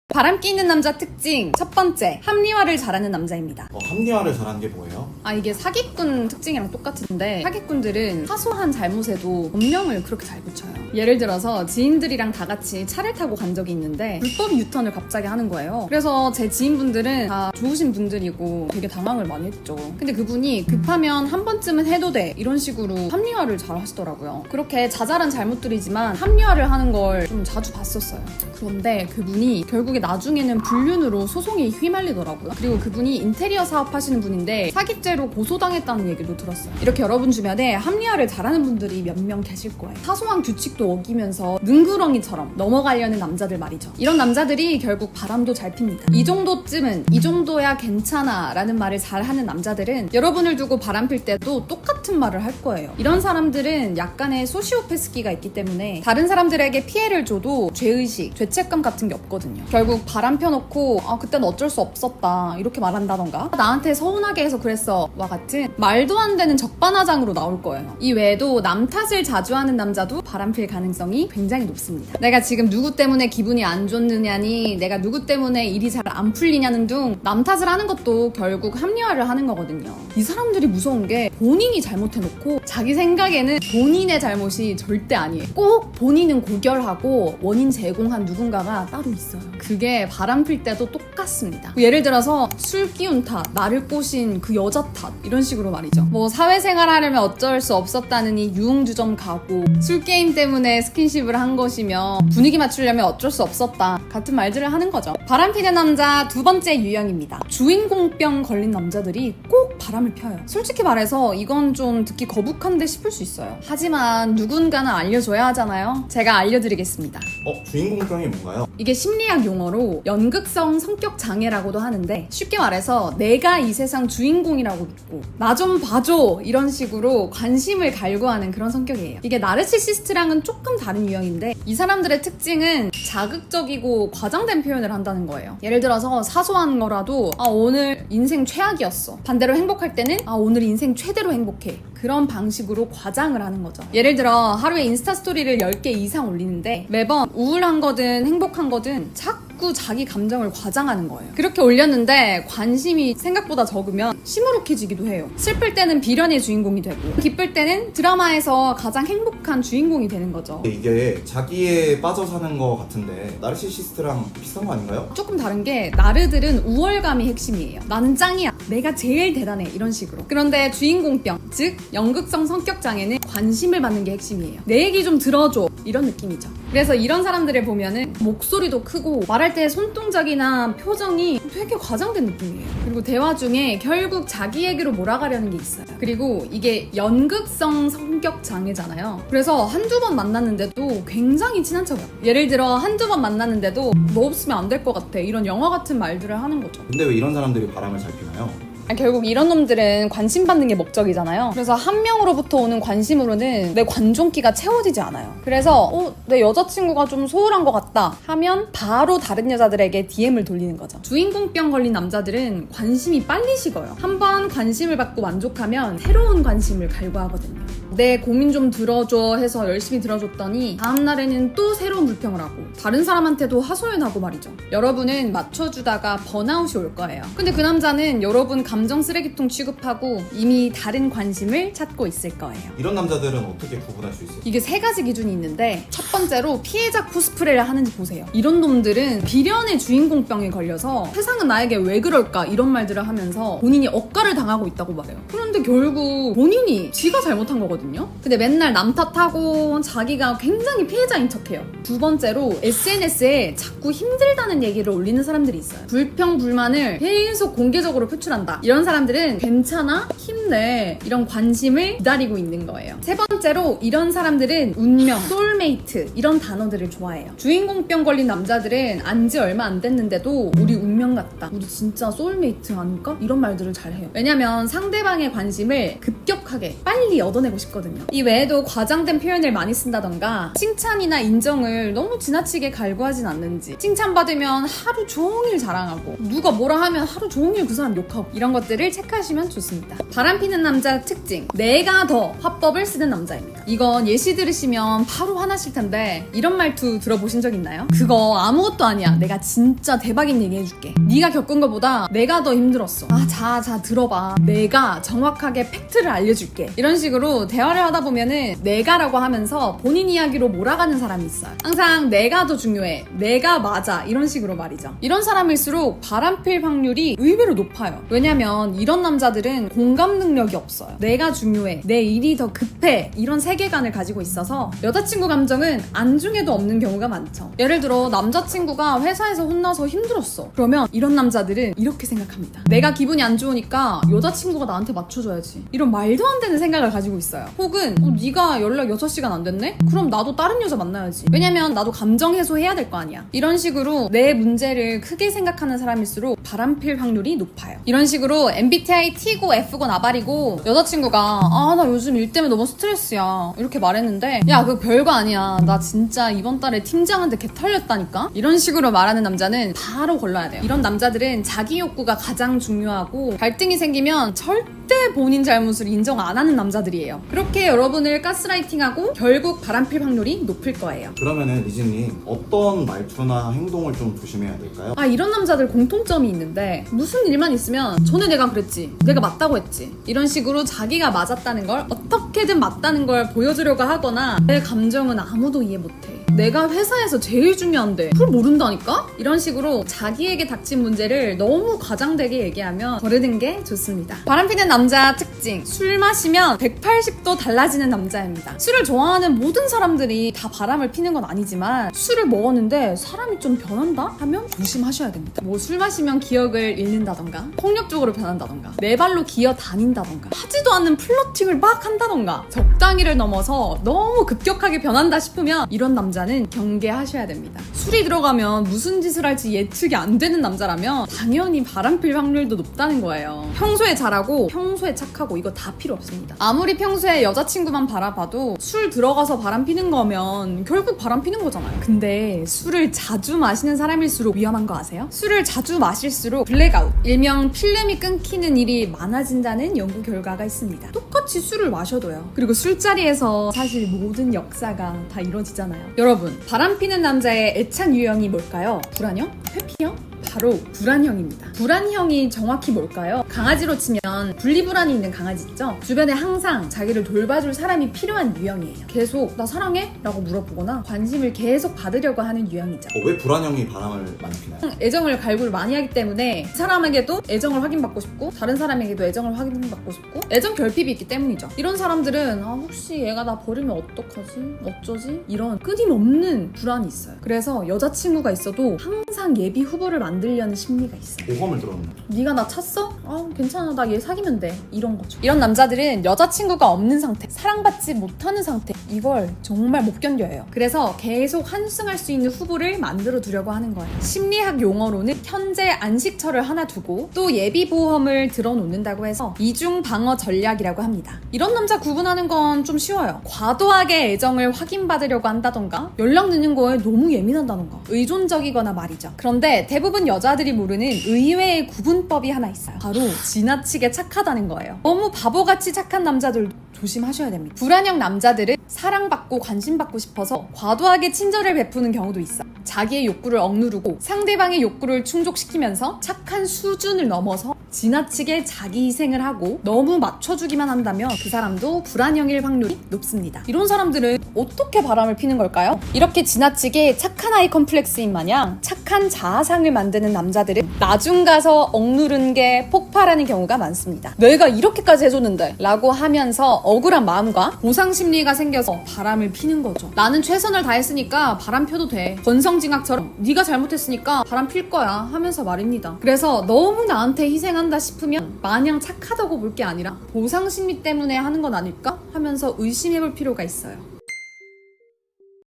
Speaker 2: 바람기 있는 남자 특징 첫 번째, 합리화를 잘하는 남자입니다.
Speaker 3: 합리화를 잘하는 게 뭐예요?
Speaker 2: 이게 사기꾼 특징이랑 똑같은데, 사기꾼들은 사소한 잘못에도 본명을 그렇게 잘 붙여요. 예를 들어서 지인들이랑 다 같이 차를 타고 간 적이 있는데 불법 유턴을 갑자기 하는 거예요. 그래서 제 지인분들은 다 좋으신 분들이고 되게 당황을 많이 했죠. 근데 그분이 급하면 한 번쯤은 해도 돼, 이런 식으로 합리화를 잘 하시더라고요. 그렇게 자잘한 잘못들이지만 합리화를 하는 걸 좀 자주 봤었어요. 그런데 그분이 결국에 나중에는 불륜으로 소송에 휘말리더라고요. 그리고 그분이 인테리어 사업 하시는 분인데 사기죄로 고소당했다는 얘기도 들었어요. 이렇게 여러분 주변에 합리화를 잘하는 분들이 몇 명 계실 거예요. 사소한 규칙도 어기면서 능구렁이처럼 넘어가려는 남자들 말이죠. 이런 남자들이 결국 바람도 잘 핍니다. 이 정도쯤은, 이 정도야 괜찮아 라는 말을 잘하는 남자들은 여러분을 두고 바람 필 때도 똑같은 말을 할 거예요. 이런 사람들은 약간의 소시오패스기가 있기 때문에 다른 사람들에게 피해를 줘도 죄의식, 죄책감 같은 게 없거든요. 결국 바람 펴놓고 그땐 어쩔 수 없었다 이렇게 말한다던가, 나한테 서운하게 해서 그랬어 와 같은 말도 안 되는 적반하장으로 나올 거예요. 이 외에도 남 탓을 자주 하는 남자도 바람필 가능성이 굉장히 높습니다. 내가 지금 누구 때문에 기분이 안 좋느냐니, 내가 누구 때문에 일이 잘 안 풀리냐는 둥 남 탓을 하는 것도 결국 합리화를 하는 거거든요. 이 사람들이 무서운 게 본인이 잘못해놓고 자기 생각에는 본인의 잘못이 절대 아니에요. 꼭 본인은 고결하고 원인 제공한 누군가가 따로 있어요. 그게 바람필 때도 똑같습니다. 예를 들어서 술 기운 탓, 나를 꼬신 그 여자 탓, 이런 식으로 말이죠. 뭐 사회생활 하려면 어쩔 수 없었다느니 유흥주점 가고, 술게임 때문에 스킨십을 한 것이며 분위기 맞추려면 어쩔 수 없었다 같은 말들을 하는 거죠. 바람피는 남자 두 번째 유형입니다. 주인공병 걸린 남자들이 꼭 바람을 펴요. 솔직히 말해서 이건 좀 듣기 거북한데 싶을 수 있어요. 하지만 누군가는 알려줘야 하잖아요. 제가 알려드리겠습니다.
Speaker 3: 주인공병이 뭔가요?
Speaker 2: 이게 심리학 용어로 연극성 성격 장애라고도 하는데, 쉽게 말해서 내가 이 세상 주인공이라고 믿고 나 좀 봐줘 이런 식으로 관심을 갈구하는 그런 성격이에요. 이게 나르시시스트랑은 조금 다른 유형인데, 이 사람들의 특징은 자극적이고 과장된 표현을 한다는 거예요. 예를 들어서 사소한 거라도 오늘 인생 최악이었어, 반대로 행복할 때는 오늘 인생 최대로 행복해, 그런 방식으로 과장을 하는 거죠. 예를 들어 하루에 인스타 스토리를 10개 이상 올리는데 매번 우울한 거든 행복한 거든 자꾸 자기 감정을 과장하는 거예요. 그렇게 올렸는데 관심이 생각보다 적으면 시무룩해지기도 해요. 슬플 때는 비련의 주인공이 되고, 기쁠 때는 드라마에서 가장 행복한 주인공이 되는 거죠.
Speaker 3: 이게 자기에 빠져 사는 거 같은데 나르시시스트랑 비슷한 거 아닌가요?
Speaker 2: 조금 다른 게, 나르들은 우월감이 핵심이에요. 나는 짱이야, 내가 제일 대단해, 이런 식으로. 그런데 주인공병, 즉 연극성 성격 장애는 관심을 받는 게 핵심이에요. 내 얘기 좀 들어줘, 이런 느낌이죠. 그래서 이런 사람들을 보면은 목소리도 크고 말할 때 손동작이나 표정이 되게 과장된 느낌이에요. 그리고 대화 중에 결국 자기 얘기로 몰아가려는 게 있어요. 그리고 이게 연극성 성격 장애잖아요. 그래서 한두 번 만났는데도 굉장히 친한 척이에요. 예를 들어 한두 번 만났는데도 너 없으면 안 될 것 같아, 이런 영화 같은 말들을 하는 거죠.
Speaker 3: 근데 왜 이런 사람들이 바람을 잘 피나요?
Speaker 2: 결국 이런 놈들은 관심받는 게 목적이잖아요. 그래서 한 명으로부터 오는 관심으로는 내 관종기가 채워지지 않아요. 그래서 내 여자친구가 좀 소홀한 것 같다 하면 바로 다른 여자들에게 DM을 돌리는 거죠. 주인공병 걸린 남자들은 관심이 빨리 식어요. 한번 관심을 받고 만족하면 새로운 관심을 갈구하거든요. 내 고민 좀 들어줘 해서 열심히 들어줬더니 다음날에는 또 새로운 불평을 하고 다른 사람한테도 하소연하고 말이죠. 여러분은 맞춰주다가 번아웃이 올 거예요. 근데 그 남자는 여러분 감정 쓰레기통 취급하고 이미 다른 관심을 찾고 있을 거예요.
Speaker 3: 이런 남자들은 어떻게 구분할 수 있어요?
Speaker 2: 이게 세 가지 기준이 있는데, 첫 번째로 피해자 코스프레를 하는지 보세요. 이런 놈들은 비련의 주인공병에 걸려서 세상은 나에게 왜 그럴까 이런 말들을 하면서 본인이 억까를 당하고 있다고 말해요. 그런데 결국 본인이 지가 잘못한 거거든요. 근데 맨날 남 탓하고 자기가 굉장히 피해자인 척해요. 두 번째로 SNS에 자꾸 힘들다는 얘기를 올리는 사람들이 있어요. 불평 불만을 계속 공개적으로 표출한다. 이런 사람들은 괜찮아? 힘내. 이런 관심을 기다리고 있는 거예요. 세 번째로 이런 사람들은 운명, 소울메이트 이런 단어들을 좋아해요. 주인공병 걸린 남자들은 안지 얼마 안 됐는데도 우리 운명 같다. 우리 진짜 소울메이트 아닐까? 이런 말들을 잘 해요. 왜냐면 상대방의 관심을 급격하게 빨리 얻어내고 싶거든요. 이 외에도 과장된 표현을 많이 쓴다던가 칭찬이나 인정을 너무 지나치게 갈구하진 않는지, 칭찬받으면 하루 종일 자랑하고 누가 뭐라 하면 하루 종일 그 사람 욕하고 이런 것들을 체크하시면 좋습니다. 바람피는 남자 특징, 내가 더 화법을 쓰는 남자입니다. 이건 예시 들으시면 바로 화나실 텐데 이런 말투 들어보신 적 있나요? 그거 아무것도 아니야. 내가 진짜 대박인 얘기 해줄게. 네가 겪은 것보다 내가 더 힘들었어. 자 들어봐. 내가 정확하게 팩트를 알려줄게. 이런 식으로 대화를 하다 보면은 내가라고 하면서 본인 이야기로 몰아가는 사람이 있어요. 항상 내가 더 중요해. 내가 맞아. 이런 식으로 말이죠. 이런 사람일수록 바람필 확률이 의외로 높아요. 왜냐면 이런 남자들은 공감 능력이 없어요. 내가 중요해. 내 일이 더 급해. 이런 세계관을 가지고 있어서 여자친구 감정은 안중에도 없는 경우가 많죠. 예를 들어 남자친구가 회사에서 혼나서 힘들었어. 그러면 이런 남자들은 이렇게 생각합니다. 내가 기분이 안 좋으니까 여자친구가 나한테 맞춰줘야지. 이런 말도 안 되는 생각을 가지고 있어요. 혹은 네가 연락 6시간 안 됐네? 그럼 나도 다른 여자 만나야지. 왜냐면 나도 감정 해소해야 될 거 아니야. 이런 식으로 내 문제를 크게 생각하는 사람일수록 바람필 확률이 높아요. 이런 식으로 MBTI T고 F고 나발이고 여자친구가 나 요즘 일 때문에 너무 스트레스야 이렇게 말했는데 야 그거 별거 아니야. 나 진짜 이번 달에 팀장한테 개 털렸다니까? 이런 식으로 말하는 남자는 바로 걸러야 돼요. 이런 남자들은 자기 욕구가 가장 중요하고 갈등이 생기면 절대 본인 잘못을 인정 안 하는 남자들이에요. 그렇게 여러분을 가스라이팅하고 결국 바람필 확률이 높을 거예요.
Speaker 3: 그러면은 리즈님 어떤 말투나 행동을 좀 조심해야 될까요?
Speaker 2: 이런 남자들 공통점이 있는데 무슨 일만 있으면 전에 내가 그랬지, 내가 맞다고 했지, 이런 식으로 자기가 맞았다는 걸 어떻게든 맞다는 걸 보여주려고 하거나 내 감정은 아무도 이해 못해, 내가 회사에서 제일 중요한데 그걸 모른다니까? 이런 식으로 자기에게 닥친 문제를 너무 과장되게 얘기하면 거르는 게 좋습니다. 바람피는 남자 특징, 술 마시면 180도 달라지는 남자입니다. 술을 좋아하는 모든 사람들이 다 바람을 피는 건 아니지만 술을 먹었는데 사람이 좀 변한다? 하면 조심하셔야 됩니다. 뭐 술 마시면 기억을 잃는다던가 폭력적으로 변한다던가 내 발로 기어 다닌다던가 하지도 않는 플러팅을 막 한다던가 적당히를 넘어서 너무 급격하게 변한다 싶으면 이런 남자는 경계하셔야 됩니다. 술이 들어가면 무슨 짓을 할지 예측이 안 되는 남자라면 당연히 바람필 확률도 높다는 거예요. 평소에 잘하고 평소에 착하고 이거 다 필요 없습니다. 아무리 평소에 여자친구만 바라봐도 술 들어가서 바람 피는 거면 결국 바람 피는 거잖아요. 근데 술을 자주 마시는 사람일수록 위험한 거 아세요? 술을 자주 마실수록 블랙아웃, 일명 필름이 끊기는 일이 많아진다는 연구 결과가 있습니다. 똑같이 술을 마셔도요. 그리고 술자리에서 사실 모든 역사가 다 이루어지잖아요. 여러분, 바람피는 남자의 애착 유형이 뭘까요? 불안형? 회피형? 바로 불안형입니다. 불안형이 정확히 뭘까요? 강아지로 치면 분리불안이 있는 강아지 있죠? 주변에 항상 자기를 돌봐줄 사람이 필요한 유형이에요. 계속 나 사랑해? 라고 물어보거나 관심을 계속 받으려고 하는 유형이죠.
Speaker 3: 왜 불안형이 바람을 많이 피나요?
Speaker 2: 애정을 갈구를 많이 하기 때문에 그 사람에게도 애정을 확인받고 싶고 다른 사람에게도 애정을 확인받고 싶고 애정 결핍이 있기 때문이죠. 이런 사람들은 혹시 얘가 나 버리면 어떡하지? 어쩌지? 이런 끊임없는 불안이 있어요. 그래서 여자친구가 있어도 항상 예비 후보를 만들려는 심리가 있어요.
Speaker 3: 모험을 들었나?
Speaker 2: 네가 나 찼어? 괜찮아, 나 얘 사귀면 돼. 이런 거죠. 이런 남자들은 여자친구가 없는 상태, 사랑받지 못하는 상태, 이걸 정말 못 견뎌요. 그래서 계속 환승할 수 있는 후보를 만들어 두려고 하는 거예요. 심리학 용어로는 현재 안식처를 하나 두고 또 예비보험을 들어놓는다고 해서 이중 방어 전략이라고 합니다. 이런 남자 구분하는 건 좀 쉬워요. 과도하게 애정을 확인받으려고 한다던가 연락 늦는 거에 너무 예민한다던가 의존적이거나 말이죠. 그런데 대부분 여자들이 모르는 의외의 구분법이 하나 있어요. 바로 지나치게 착하다는 거예요. 너무 바보같이 착한 남자들 조심하셔야 됩니다. 불안형 남자들은 사랑받고 관심받고 싶어서 과도하게 친절을 베푸는 경우도 있어. 자기의 욕구를 억누르고 상대방의 욕구를 충족시키면서 착한 수준을 넘어서 지나치게 자기 희생을 하고 너무 맞춰주기만 한다면 그 사람도 불안형일 확률이 높습니다. 이런 사람들은 어떻게 바람을 피는 걸까요? 이렇게 지나치게 착한 아이 컴플렉스인 마냥 착한 자아상을 만드는 남자들은 나중 가서 억누른 게 폭발하는 경우가 많습니다. 내가 이렇게까지 해줬는데 라고 하면서 억울한 마음과 보상 심리가 생겨서 바람을 피는 거죠. 나는 최선을 다했으니까 바람 펴도 돼. 권성징악처럼 네가 잘못했으니까 바람 필 거야 하면서 말입니다. 그래서 너무 나한테 희생한다 싶으면 마냥 착하다고 볼 게 아니라 보상 심리 때문에 하는 건 아닐까 하면서 의심해볼 필요가 있어요.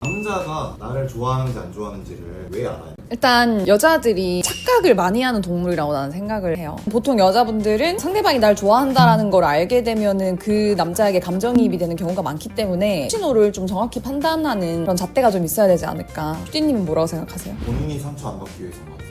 Speaker 3: 남자가 나를 좋아하는지 안 좋아하는지를 왜 알아요?
Speaker 4: 일단 여자들이 착각을 많이 하는 동물이라고 나는 생각을 해요. 보통 여자분들은 상대방이 날 좋아한다라는 걸 알게 되면은 그 남자에게 감정이입이 되는 경우가 많기 때문에 신호를 좀 정확히 판단하는 그런 잣대가 좀 있어야 되지 않을까. 슈디님은 뭐라고 생각하세요?
Speaker 3: 본인이 상처 안 받기 위해서 같아요.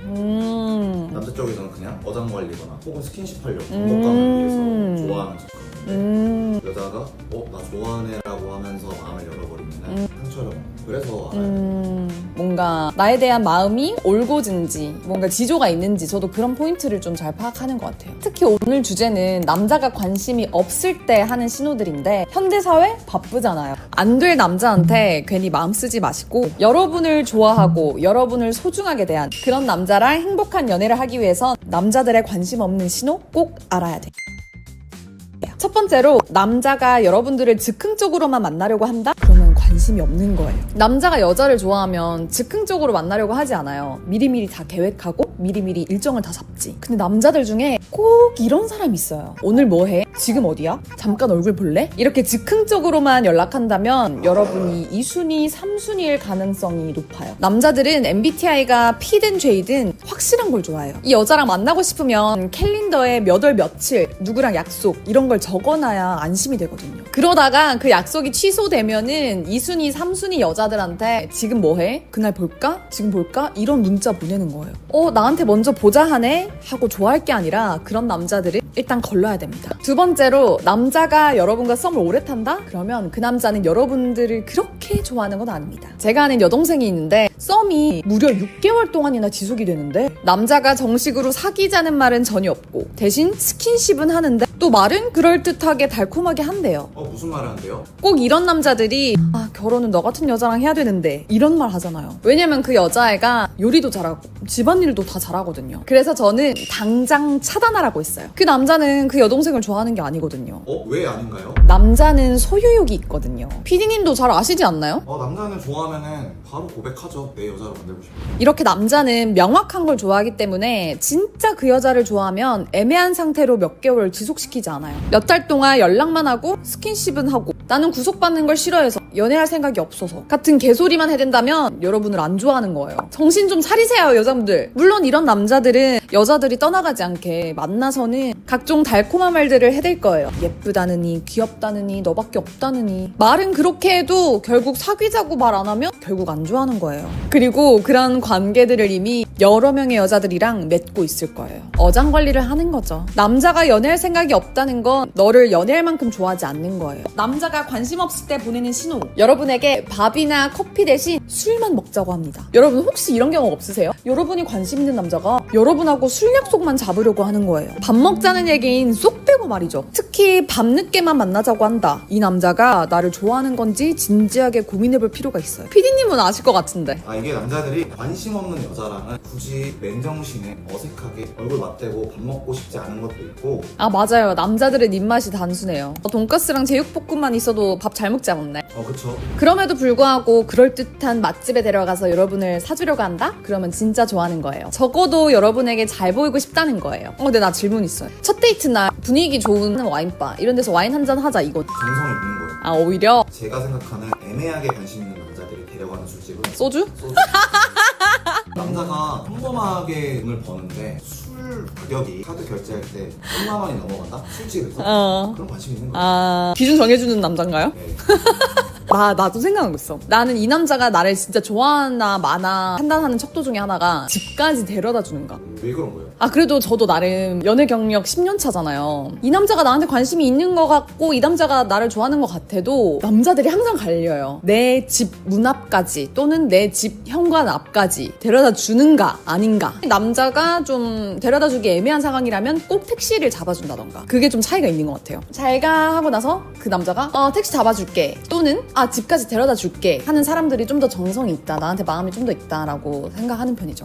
Speaker 3: 남자 쪽에서는 그냥 어장관리거나 혹은 스킨십 하려고 행복감을 위해서 좋아하는 척하는데 여자가 나 좋아하네 라고 하면서 마음을 열어버리면 상처를 받고 그래서 알아요.
Speaker 4: 뭔가 나에 대한 마음이 올곧은지 뭔가 지조가 있는지 저도 그런 포인트를 좀 잘 파악하는 것 같아요. 특히 오늘 주제는 남자가 관심이 없을 때 하는 신호들인데 현대사회 바쁘잖아요. 안 될 남자한테 괜히 마음 쓰지 마시고 여러분을 좋아하고 여러분을 소중하게 대한 그런 남자랑 행복한 연애를 하기 위해서 남자들의 관심 없는 신호 꼭 알아야 돼요. 첫 번째로 남자가 여러분들을 즉흥적으로만 만나려고 한다? 그러면 관심이 없는 거예요. 남자가 여자를 좋아하면 즉흥적으로 만나려고 하지 않아요. 미리미리 다 계획하고 미리미리 일정을 다 잡지. 근데 남자들 중에 꼭 이런 사람이 있어요. 오늘 뭐 해? 지금 어디야? 잠깐 얼굴 볼래? 이렇게 즉흥적으로만 연락한다면 여러분이 2순위, 3순위일 가능성이 높아요. 남자들은 MBTI가 P든 J든 확실한 걸 좋아해요. 이 여자랑 만나고 싶으면 캘린더에 몇 월 며칠 누구랑 약속 이런 걸 적어놔야 안심이 되거든요. 그러다가 그 약속이 취소되면은 2순위, 3순위 여자들한테 지금 뭐해? 그날 볼까? 지금 볼까? 이런 문자 보내는 거예요. 나한테 먼저 보자 하네? 하고 좋아할 게 아니라 그런 남자들은 일단 걸러야 됩니다. 두 번째로 남자가 여러분과 썸을 오래 탄다? 그러면 그 남자는 여러분들을 그렇게 좋아하는 건 아닙니다. 제가 아는 여동생이 있는데 썸이 무려 6개월 동안이나 지속이 되는데 남자가 정식으로 사귀자는 말은 전혀 없고 대신 스킨십은 하는데 또 말은 그럴듯하게 달콤하게 한대요.
Speaker 3: 무슨 말을 한대요?
Speaker 4: 꼭 이런 남자들이 결혼은 너 같은 여자랑 해야 되는데 이런 말 하잖아요. 왜냐면 그 여자애가 요리도 잘하고 집안일도 다 잘하거든요. 그래서 저는 당장 차단하라고 했어요. 그 남자는 그 여동생을 좋아하는 게 아니거든요.
Speaker 3: 왜 아닌가요?
Speaker 4: 남자는 소유욕이 있거든요. PD님도 잘 아시지 않나요?
Speaker 3: 남자는 좋아하면은 바로 고백하죠. 내 여자로 만들고 싶어.
Speaker 4: 이렇게 남자는 명확한 걸 좋아하기 때문에 진짜 그 여자를 좋아하면 애매한 상태로 몇 개월 지속시키지 않아요. 몇 달 동안 연락만 하고 스킨십은 하고 나는 구속받는 걸 싫어해서 연애할 생각이 없어서 같은 개소리만 해댄다면 여러분을 안 좋아하는 거예요. 정신 좀 차리세요, 여자분들. 물론 이런 남자들은 여자들이 떠나가지 않게 만나서는 각종 달콤한 말들을 해댈 거예요. 예쁘다느니 귀엽다느니 너밖에 없다느니 말은 그렇게 해도 결국 사귀자고 말 안 하면 결국 안 좋아하는 거예요. 그리고 그런 관계들을 이미 여러 명의 여자들이랑 맺고 있을 거예요. 어장관리를 하는 거죠. 남자가 연애할 생각이 없다는 건 너를 연애할 만큼 좋아하지 않는 거예요. 남자가 관심 없을 때 보내는 신호. 여러분에게 밥이나 커피 대신 술만 먹자고 합니다. 여러분 혹시 이런 경우 없으세요? 여러분이 관심 있는 남자가 여러분하고 술 약속만 잡으려고 하는 거예요. 밥 먹자는 얘기인 쏙 빼고 말이죠. 특히 밤늦게만 만나자고 한다. 이 남자가 나를 좋아하는 건지 진지하게 고민해볼 필요가 있어요. PD님은 아실 것 같은데.
Speaker 3: 이게 남자들이 관심 없는 여자랑은 굳이 맨정신에 어색하게 얼굴 맞대고 밥 먹고 싶지 않은 것도 있고.
Speaker 4: 맞아요. 남자들은 입맛이 단순해요. 돈가스랑 제육볶음만 있어도 밥 잘 먹지 않았네.
Speaker 3: 그쵸.
Speaker 4: 그럼에도 불구하고 그럴듯한 맛집에 데려가서 여러분을 사주려고 한다? 그러면 진짜 좋아하는 거예요. 적어도 여러분에게 잘 보이고 싶다는 거예요. 근데 나 질문 있어요. 첫 데이트 날 분위기 좋은 와인바 이런 데서 와인 한잔 하자 이거.
Speaker 3: 정성이 있는 거예요.
Speaker 4: 오히려
Speaker 3: 제가 생각하는 애매하게 관심 있는 남자들이 데려가는 술집은
Speaker 4: 소주?
Speaker 3: 남자가 평범하게 돈을 버는데 술 가격이 카드 결제할 때 10만 원이 넘어간다? 술집에서? 그런 관심 있는 거예요.
Speaker 4: 기준 정해주는 남잔가요?
Speaker 3: 네.
Speaker 4: 나도 생각하고 있어. 나는 이 남자가 나를 진짜 좋아하나 마나 판단하는 척도 중에 하나가 집까지 데려다 주는가.
Speaker 3: 왜 그런 거예요?
Speaker 4: 그래도 저도 나름 연애 경력 10년 차잖아요. 이 남자가 나한테 관심이 있는 것 같고 이 남자가 나를 좋아하는 것 같아도 남자들이 항상 갈려요. 내 집 문 앞까지 또는 내 집 현관 앞까지 데려다 주는가 아닌가. 남자가 좀 데려다 주기 애매한 상황이라면 꼭 택시를 잡아준다던가. 그게 좀 차이가 있는 것 같아요. 잘 가 하고 나서 그 남자가 택시 잡아줄게 또는 집까지 데려다 줄게 하는 사람들이 좀 더 정성이 있다. 나한테 마음이 좀 더 있다라고 생각하는 편이죠.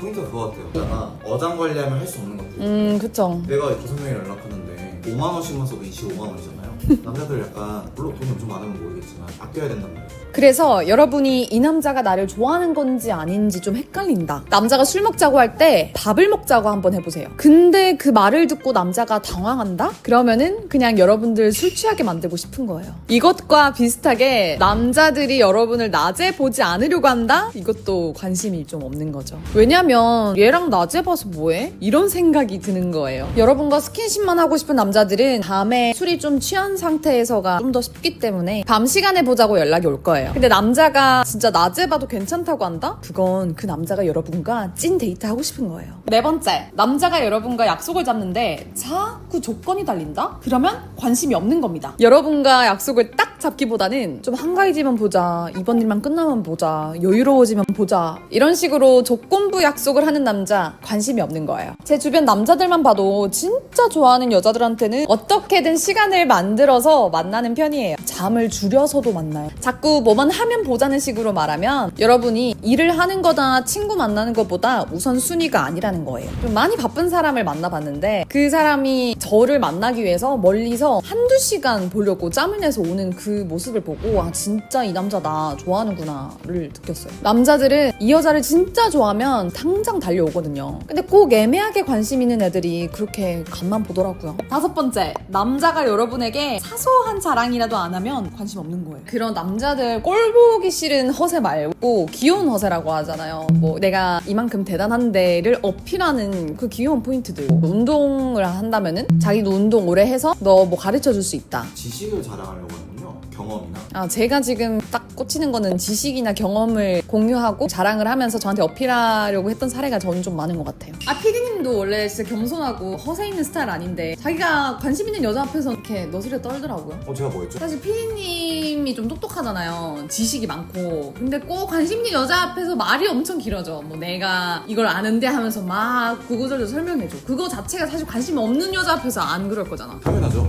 Speaker 3: 포인트가 그거 같아요. 내가 어장관리하면 할 수 없는 것들.
Speaker 4: 그쵸.
Speaker 3: 내가 5명이랑 연락하는데 5만 원씩만 써도 25만 원이잖아요. 남자들 약간 물론 돈이 엄청 많으면 모르겠지만 아껴야 된단 말이에요.
Speaker 4: 그래서 여러분이 이 남자가 나를 좋아하는 건지 아닌지 좀 헷갈린다. 남자가 술 먹자고 할 때 밥을 먹자고 한번 해보세요. 근데 그 말을 듣고 남자가 당황한다? 그러면은 그냥 여러분들 술 취하게 만들고 싶은 거예요. 이것과 비슷하게 남자들이 여러분을 낮에 보지 않으려고 한다? 이것도 관심이 좀 없는 거죠. 왜냐면 얘랑 낮에 봐서 뭐해? 이런 생각이 드는 거예요. 여러분과 스킨십만 하고 싶은 남자들은 밤에 술이 좀 취한 상태에서가 좀 더 쉽기 때문에 밤 시간에 보자고 연락이 올 거예요. 근데 남자가 진짜 낮에 봐도 괜찮다고 한다? 그건 그 남자가 여러분과 찐 데이트 하고 싶은 거예요. 네 번째, 남자가 여러분과 약속을 잡는데 자꾸 조건이 달린다? 그러면 관심이 없는 겁니다. 여러분과 약속을 딱 잡기보다는 좀 한가해지면 보자, 이번 일만 끝나면 보자, 여유로워지면 보자, 이런 식으로 조건부 약속을 하는 남자 관심이 없는 거예요. 제 주변 남자들만 봐도 진짜 좋아하는 여자들한테는 어떻게든 시간을 만들어서 만나는 편이에요. 잠을 줄여서도 만나요. 자꾸 뭐만 하면 보자는 식으로 말하면 여러분이 일을 하는 거다 친구 만나는 것보다 우선 순위가 아니라는 거예요. 좀 많이 바쁜 사람을 만나봤는데 그 사람이 저를 만나기 위해서 멀리서 한두 시간 보려고 짬을 내서 오는 그 모습을 보고 아 진짜 이 남자 나 좋아하는구나를 느꼈어요. 남자들은 이 여자를 진짜 좋아하면 당장 달려오거든요. 근데 꼭 애매하게 관심 있는 애들이 그렇게 간만 보더라고요. 다섯 번째, 남자가 여러분에게 사소한 자랑이라도 안 하면 관심 없는 거예요. 그런 남자들 꼴 보기 싫은 허세 말고 귀여운 허세라고 하잖아요. 뭐 내가 이만큼 대단한데를 어필하는 그 귀여운 포인트들. 뭐 운동을 한다면은 자기도 운동 오래 해서 너 뭐 가르쳐 줄 수 있다.
Speaker 3: 지식을 자랑하려고 하는군요. 경험이나.
Speaker 4: 제가 지금 딱 꽂히는 거는 지식이나 경험을 공유하고 자랑을 하면서 저한테 어필하려고 했던 사례가 저는 좀 많은 것 같아요. 피디님도 원래 진짜 겸손하고 허세 있는 스타일 아닌데 자기가 관심 있는 여자 앞에서 이렇게 너스레 떨더라고요.
Speaker 3: 제가 뭐 했죠?
Speaker 2: 사실 피디님이 좀 똑똑하잖아요. 지식이 많고. 근데 꼭 관심 있는 여자 앞에서 말이 엄청 길어져. 뭐 내가 이걸 아는데 하면서 막 구구절절 설명해줘. 그거 자체가 사실 관심 없는 여자 앞에서 안 그럴 거잖아.
Speaker 3: 당연하죠.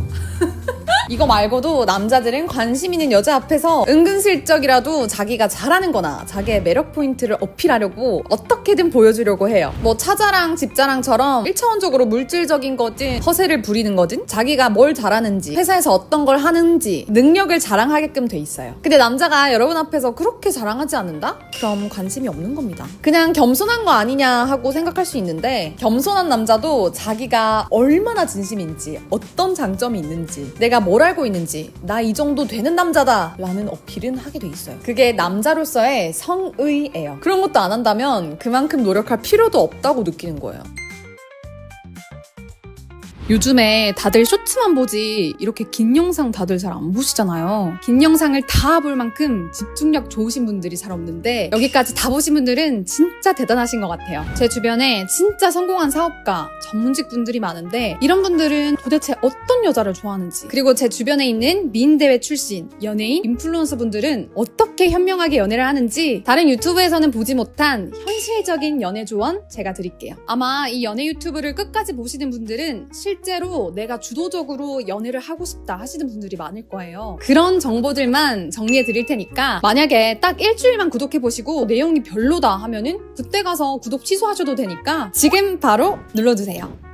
Speaker 4: 이거 말고도 남자들은 관심 있는 여자 앞에서 은근슬쩍이라도 자기가 잘하는 거나 자기의 매력 포인트를 어필하려고 어떻게든 보여주려고 해요. 뭐 차자랑 집자랑처럼 1차원적으로 물질적인 거든 허세를 부리는 거든 자기가 뭘 잘하는지 회사에서 어떤 걸 하는지 능력을 자랑하게끔 돼 있어요. 근데 남자가 여러분 앞에서 그렇게 자랑하지 않는다? 그럼 관심이 없는 겁니다. 그냥 겸손한 거 아니냐 하고 생각할 수 있는데 겸손한 남자도 자기가 얼마나 진심인지 어떤 장점이 있는지 내가 뭘 알고 있는지 나 이 정도 되는 남자다 라는 어필은 하게 돼 있어요. 그게 남자로서의 성의예요. 그런 것도 안 한다면 그만큼 노력할 필요도 없다고 느끼는 거예요.
Speaker 2: 요즘에 다들 쇼츠만 보지 이렇게 긴 영상 다들 잘 안 보시잖아요. 긴 영상을 다 볼 만큼 집중력 좋으신 분들이 잘 없는데 여기까지 다 보신 분들은 진짜 대단하신 것 같아요. 제 주변에 진짜 성공한 사업가, 전문직 분들이 많은데 이런 분들은 도대체 어떤 여자를 좋아하는지 그리고 제 주변에 있는 미인대회 출신, 연예인, 인플루언서 분들은 어떻게 현명하게 연애를 하는지 다른 유튜브에서는 보지 못한 현실적인 연애 조언 제가 드릴게요. 아마 이 연애 유튜브를 끝까지 보시는 분들은 실제로 내가 주도적으로 연애를 하고 싶다 하시는 분들이 많을 거예요. 그런 정보들만 정리해 드릴 테니까 만약에 딱 일주일만 구독해 보시고 내용이 별로다 하면은 그때 가서 구독 취소하셔도 되니까 지금 바로 눌러주세요.